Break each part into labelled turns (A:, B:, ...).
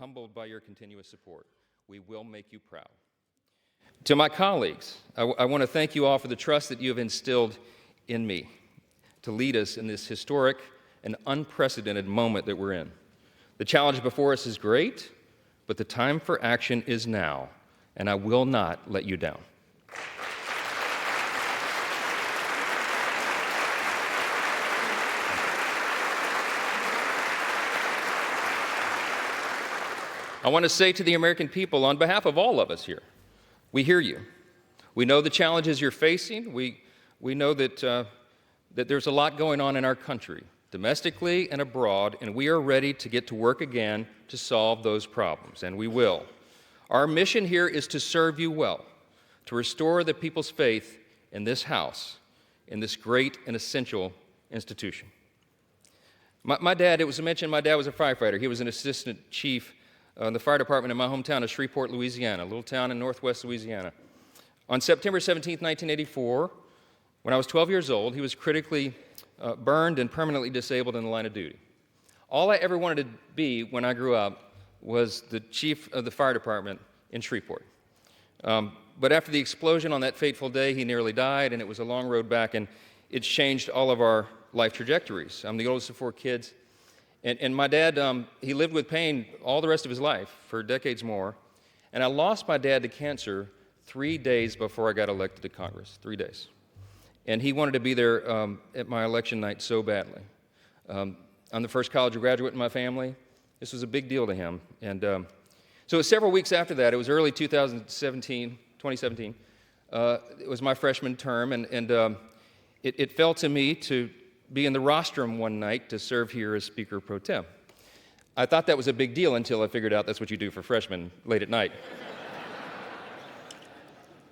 A: humbled by your continuous support. We will make you proud. To my colleagues, I want to thank you all for the trust that you have instilled in me to lead us in this historic and unprecedented moment that we're in. The challenge before us is great, but the time for action is now, and I will not let you down. I want to say to the American people, on behalf of all of us here, we hear you. We know the challenges you're facing. We know that there's a lot going on in our country, domestically and abroad, and we are ready to get to work again to solve those problems, and we will. Our mission here is to serve you well, to restore the people's faith in this House, in this great and essential institution. My dad, it was mentioned, my dad was a firefighter. He was an assistant chief in the fire department in my hometown of Shreveport, Louisiana, a little town in northwest Louisiana. On September 17, 1984, when I was 12 years old, he was critically burned and permanently disabled in the line of duty. All I ever wanted to be when I grew up was the chief of the fire department in Shreveport. But after the explosion on that fateful day, he nearly died, and it was a long road back, and it changed all of our life trajectories. I'm the oldest of 4 kids. And my dad, he lived with pain all the rest of his life for decades more. And I lost my dad to cancer 3 days before I got elected to Congress, 3 days. And he wanted to be there at my election night so badly. I'm the first college graduate in my family. This was a big deal to him. And so it was several weeks after that. It was early 2017. It was my freshman term, and it fell to me to be in the rostrum one night to serve here as Speaker Pro Tem. I thought that was a big deal until I figured out that's what you do for freshmen late at night.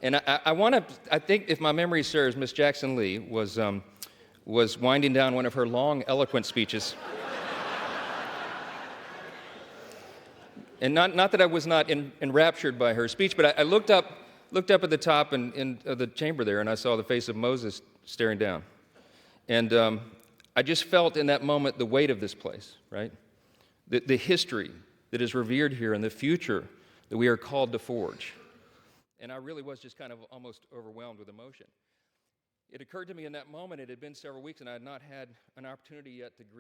A: And I think if my memory serves, Miss Jackson Lee was winding down one of her long, eloquent speeches. And not that I was not enraptured by her speech, but I looked up at the top in the chamber there, and I saw the face of Moses staring down. And I just felt in that moment the weight of this place, right? The history that is revered here and the future that we are called to forge. And I really was just kind of almost overwhelmed with emotion. It occurred to me in that moment, it had been several weeks, and I had not had an opportunity yet to greet